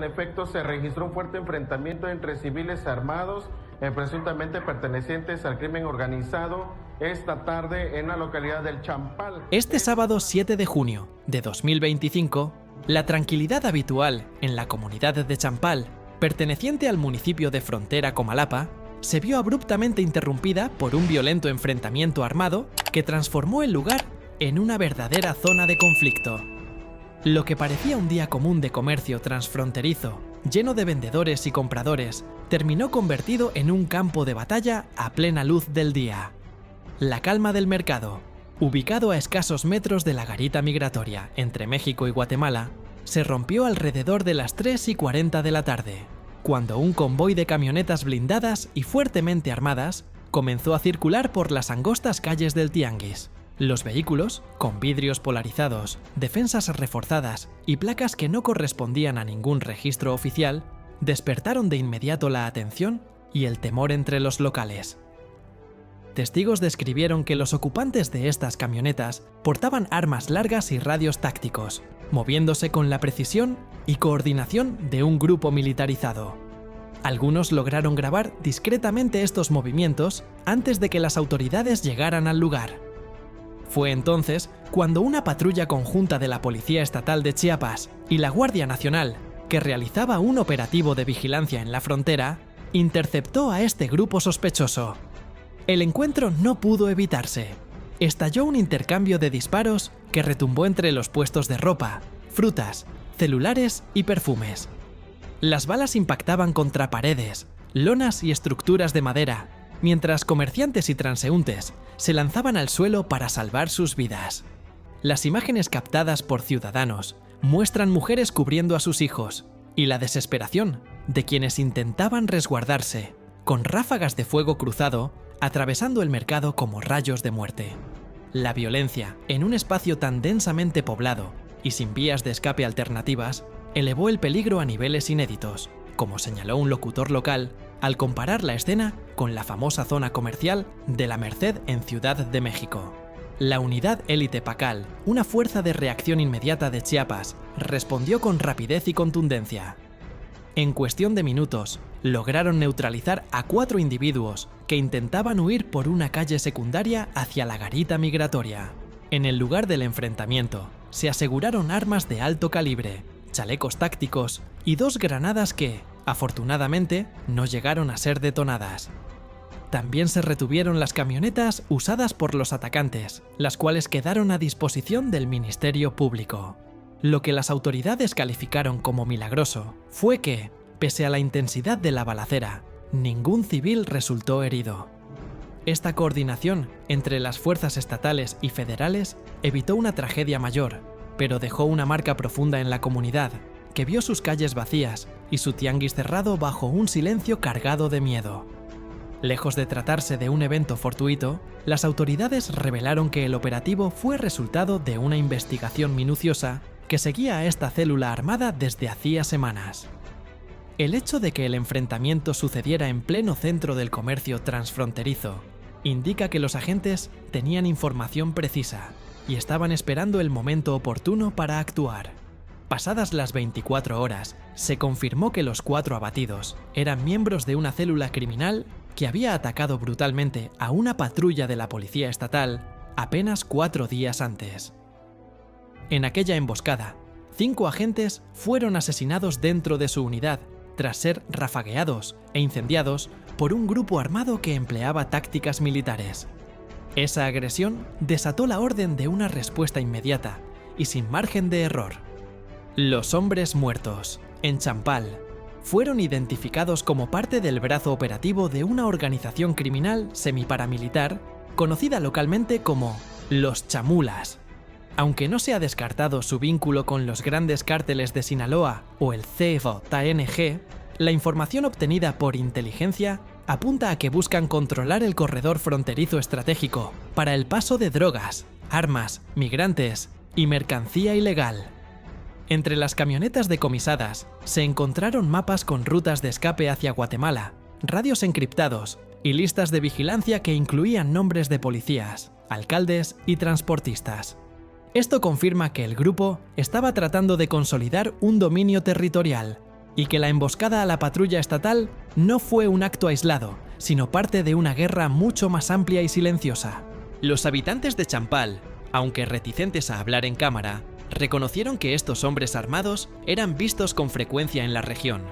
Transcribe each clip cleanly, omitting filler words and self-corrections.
En efecto, se registró un fuerte enfrentamiento entre civiles armados, presuntamente pertenecientes al crimen organizado, esta tarde en la localidad del Champal. Este sábado 7 de junio de 2025, la tranquilidad habitual en la comunidad de Champal, perteneciente al municipio de Frontera Comalapa, se vio abruptamente interrumpida por un violento enfrentamiento armado que transformó el lugar en una verdadera zona de conflicto. Lo que parecía un día común de comercio transfronterizo, lleno de vendedores y compradores, terminó convertido en un campo de batalla a plena luz del día. La calma del mercado, ubicado a escasos metros de la garita migratoria entre México y Guatemala, se rompió alrededor de las 3:40 de la tarde, cuando un convoy de camionetas blindadas y fuertemente armadas comenzó a circular por las angostas calles del Tianguis. Los vehículos, con vidrios polarizados, defensas reforzadas y placas que no correspondían a ningún registro oficial, despertaron de inmediato la atención y el temor entre los locales. Testigos describieron que los ocupantes de estas camionetas portaban armas largas y radios tácticos, moviéndose con la precisión y coordinación de un grupo militarizado. Algunos lograron grabar discretamente estos movimientos antes de que las autoridades llegaran al lugar. Fue entonces cuando una patrulla conjunta de la Policía Estatal de Chiapas y la Guardia Nacional, que realizaba un operativo de vigilancia en la frontera, interceptó a este grupo sospechoso. El encuentro no pudo evitarse. Estalló un intercambio de disparos que retumbó entre los puestos de ropa, frutas, celulares y perfumes. Las balas impactaban contra paredes, lonas y estructuras de madera, mientras comerciantes y transeúntes se lanzaban al suelo para salvar sus vidas. Las imágenes captadas por ciudadanos muestran mujeres cubriendo a sus hijos y la desesperación de quienes intentaban resguardarse, con ráfagas de fuego cruzado atravesando el mercado como rayos de muerte. La violencia, en un espacio tan densamente poblado y sin vías de escape alternativas, elevó el peligro a niveles inéditos, como señaló un locutor local al comparar la escena con la famosa zona comercial de La Merced en Ciudad de México. La Unidad Élite Pacal, una fuerza de reacción inmediata de Chiapas, respondió con rapidez y contundencia. En cuestión de minutos, lograron neutralizar a 4 individuos que intentaban huir por una calle secundaria hacia la garita migratoria. En el lugar del enfrentamiento, se aseguraron armas de alto calibre, chalecos tácticos y 2 granadas que, afortunadamente, no llegaron a ser detonadas. También se retuvieron las camionetas usadas por los atacantes, las cuales quedaron a disposición del Ministerio Público. Lo que las autoridades calificaron como milagroso fue que, pese a la intensidad de la balacera, ningún civil resultó herido. Esta coordinación entre las fuerzas estatales y federales evitó una tragedia mayor, pero dejó una marca profunda en la comunidad, que vio sus calles vacías y su tianguis cerrado bajo un silencio cargado de miedo. Lejos de tratarse de un evento fortuito, las autoridades revelaron que el operativo fue resultado de una investigación minuciosa que seguía a esta célula armada desde hacía semanas. El hecho de que el enfrentamiento sucediera en pleno centro del comercio transfronterizo indica que los agentes tenían información precisa y estaban esperando el momento oportuno para actuar. Pasadas las 24 horas, se confirmó que los 4 abatidos eran miembros de una célula criminal que había atacado brutalmente a una patrulla de la Policía Estatal apenas 4 días antes. En aquella emboscada, 5 agentes fueron asesinados dentro de su unidad tras ser rafagueados e incendiados por un grupo armado que empleaba tácticas militares. Esa agresión desató la orden de una respuesta inmediata y sin margen de error. Los hombres muertos, en Champal, fueron identificados como parte del brazo operativo de una organización criminal semiparamilitar conocida localmente como los Chamulas. Aunque no se ha descartado su vínculo con los grandes cárteles de Sinaloa o el CFO-TNG, la información obtenida por inteligencia apunta a que buscan controlar el corredor fronterizo estratégico para el paso de drogas, armas, migrantes y mercancía ilegal. Entre las camionetas decomisadas se encontraron mapas con rutas de escape hacia Guatemala, radios encriptados y listas de vigilancia que incluían nombres de policías, alcaldes y transportistas. Esto confirma que el grupo estaba tratando de consolidar un dominio territorial, y que la emboscada a la patrulla estatal no fue un acto aislado, sino parte de una guerra mucho más amplia y silenciosa. Los habitantes de Champal, aunque reticentes a hablar en cámara, reconocieron que estos hombres armados eran vistos con frecuencia en la región.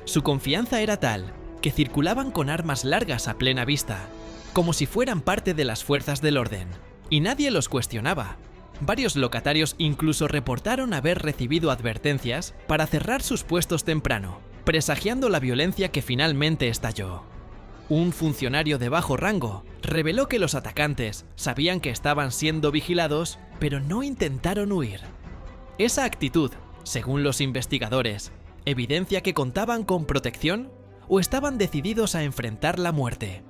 Su confianza era tal que circulaban con armas largas a plena vista, como si fueran parte de las fuerzas del orden, y nadie los cuestionaba. Varios locatarios incluso reportaron haber recibido advertencias para cerrar sus puestos temprano, presagiando la violencia que finalmente estalló. Un funcionario de bajo rango reveló que los atacantes sabían que estaban siendo vigilados, pero no intentaron huir. Esa actitud, según los investigadores, evidencia que contaban con protección o estaban decididos a enfrentar la muerte.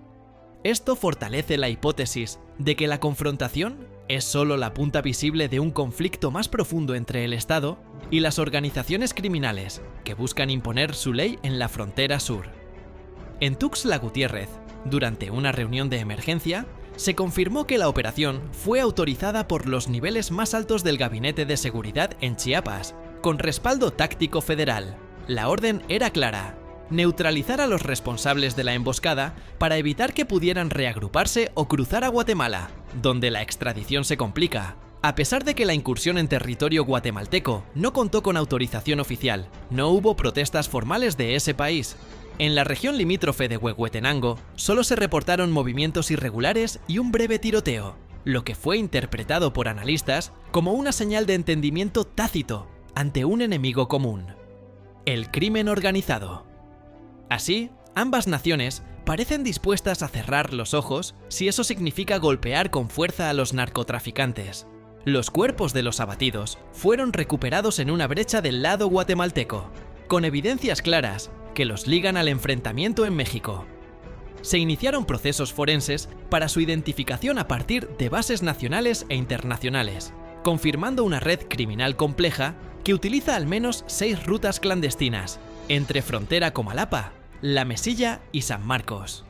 Esto fortalece la hipótesis de que la confrontación es solo la punta visible de un conflicto más profundo entre el Estado y las organizaciones criminales que buscan imponer su ley en la frontera sur. En Tuxtla Gutiérrez, durante una reunión de emergencia, se confirmó que la operación fue autorizada por los niveles más altos del Gabinete de Seguridad en Chiapas, con respaldo táctico federal. La orden era clara: neutralizar a los responsables de la emboscada para evitar que pudieran reagruparse o cruzar a Guatemala, donde la extradición se complica. A pesar de que la incursión en territorio guatemalteco no contó con autorización oficial, no hubo protestas formales de ese país. En la región limítrofe de Huehuetenango solo se reportaron movimientos irregulares y un breve tiroteo, lo que fue interpretado por analistas como una señal de entendimiento tácito ante un enemigo común: el crimen organizado. Así, ambas naciones parecen dispuestas a cerrar los ojos si eso significa golpear con fuerza a los narcotraficantes. Los cuerpos de los abatidos fueron recuperados en una brecha del lado guatemalteco, con evidencias claras que los ligan al enfrentamiento en México. Se iniciaron procesos forenses para su identificación a partir de bases nacionales e internacionales, confirmando una red criminal compleja que utiliza al menos 6 rutas clandestinas entre frontera Comalapa, La Mesilla y San Marcos.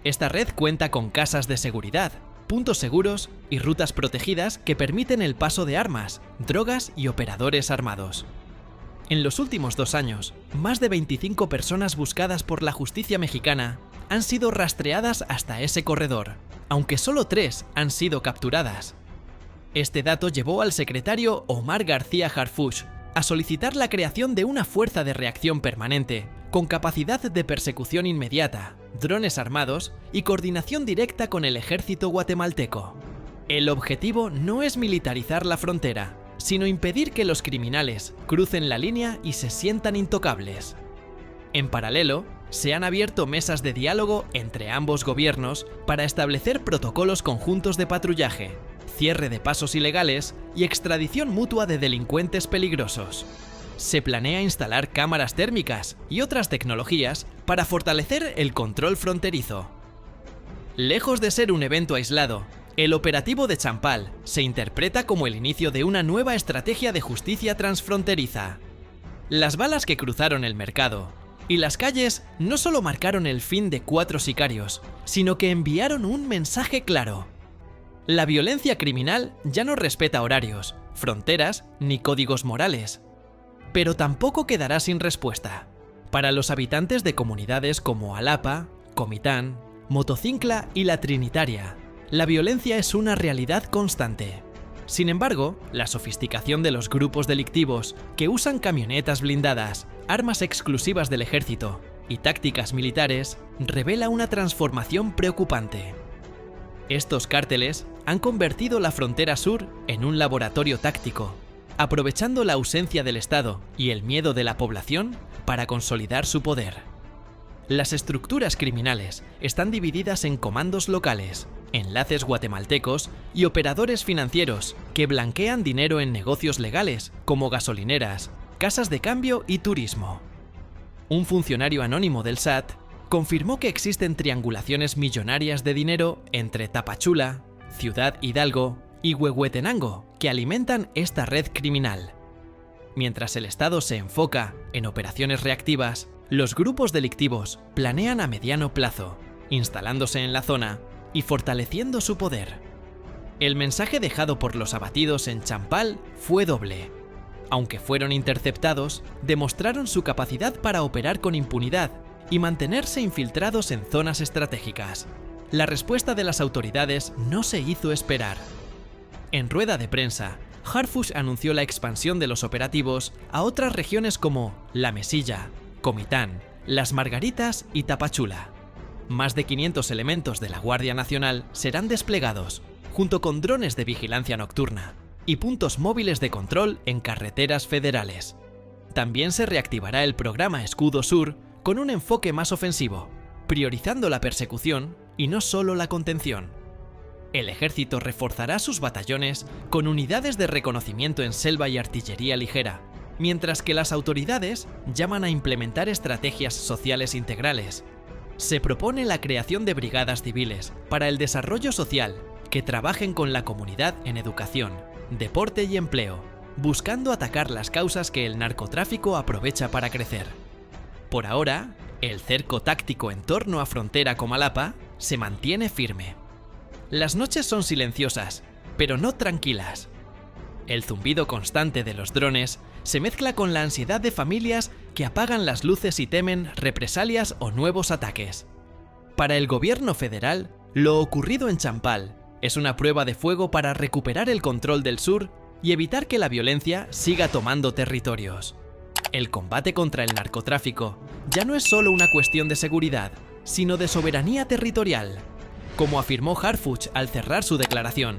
Esta red cuenta con casas de seguridad, puntos seguros y rutas protegidas que permiten el paso de armas, drogas y operadores armados. En los últimos 2 años, más de 25 personas buscadas por la justicia mexicana han sido rastreadas hasta ese corredor, aunque solo 3 han sido capturadas. Este dato llevó al secretario Omar García Harfuch a solicitar la creación de una fuerza de reacción permanente, con capacidad de persecución inmediata, drones armados y coordinación directa con el ejército guatemalteco. El objetivo no es militarizar la frontera, sino impedir que los criminales crucen la línea y se sientan intocables. En paralelo, se han abierto mesas de diálogo entre ambos gobiernos para establecer protocolos conjuntos de patrullaje, cierre de pasos ilegales y extradición mutua de delincuentes peligrosos. Se planea instalar cámaras térmicas y otras tecnologías para fortalecer el control fronterizo. Lejos de ser un evento aislado, el operativo de Champal se interpreta como el inicio de una nueva estrategia de justicia transfronteriza. Las balas que cruzaron el mercado y las calles no solo marcaron el fin de 4 sicarios, sino que enviaron un mensaje claro. La violencia criminal ya no respeta horarios, fronteras ni códigos morales. Pero tampoco quedará sin respuesta. Para los habitantes de comunidades como Alapa, Comitán, Motocincla y La Trinitaria, la violencia es una realidad constante. Sin embargo, la sofisticación de los grupos delictivos que usan camionetas blindadas, armas exclusivas del ejército y tácticas militares revela una transformación preocupante. Estos cárteles han convertido la frontera sur en un laboratorio táctico, aprovechando la ausencia del Estado y el miedo de la población para consolidar su poder. Las estructuras criminales están divididas en comandos locales, enlaces guatemaltecos y operadores financieros que blanquean dinero en negocios legales como gasolineras, casas de cambio y turismo. Un funcionario anónimo del SAT confirmó que existen triangulaciones millonarias de dinero entre Tapachula, Ciudad Hidalgo y Huehuetenango que alimentan esta red criminal. Mientras el Estado se enfoca en operaciones reactivas, los grupos delictivos planean a mediano plazo, instalándose en la zona y fortaleciendo su poder. El mensaje dejado por los abatidos en Champal fue doble. aunque fueron interceptados, demostraron su capacidad para operar con impunidad y mantenerse infiltrados en zonas estratégicas. La respuesta de las autoridades no se hizo esperar. En rueda de prensa, Harfuch anunció la expansión de los operativos a otras regiones como La Mesilla, Comitán, Las Margaritas y Tapachula. Más de 500 elementos de la Guardia Nacional serán desplegados, junto con drones de vigilancia nocturna y puntos móviles de control en carreteras federales. También se reactivará el programa Escudo Sur con un enfoque más ofensivo, priorizando la persecución y no solo la contención. El ejército reforzará sus batallones con unidades de reconocimiento en selva y artillería ligera, mientras que las autoridades llaman a implementar estrategias sociales integrales. Se propone la creación de brigadas civiles para el desarrollo social que trabajen con la comunidad en educación, deporte y empleo, buscando atacar las causas que el narcotráfico aprovecha para crecer. Por ahora, el cerco táctico en torno a frontera Comalapa se mantiene firme. Las noches son silenciosas, pero no tranquilas. El zumbido constante de los drones se mezcla con la ansiedad de familias que apagan las luces y temen represalias o nuevos ataques. Para el gobierno federal, lo ocurrido en Champal es una prueba de fuego para recuperar el control del sur y evitar que la violencia siga tomando territorios. El combate contra el narcotráfico ya no es solo una cuestión de seguridad, sino de soberanía territorial. Como afirmó Harfuch al cerrar su declaración,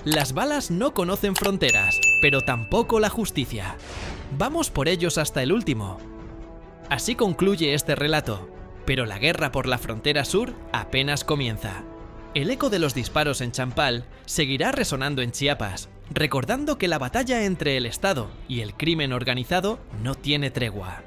las balas no conocen fronteras, pero tampoco la justicia. Vamos por ellos hasta el último. Así concluye este relato, pero la guerra por la frontera sur apenas comienza. El eco de los disparos en Champal seguirá resonando en Chiapas, recordando que la batalla entre el Estado y el crimen organizado no tiene tregua.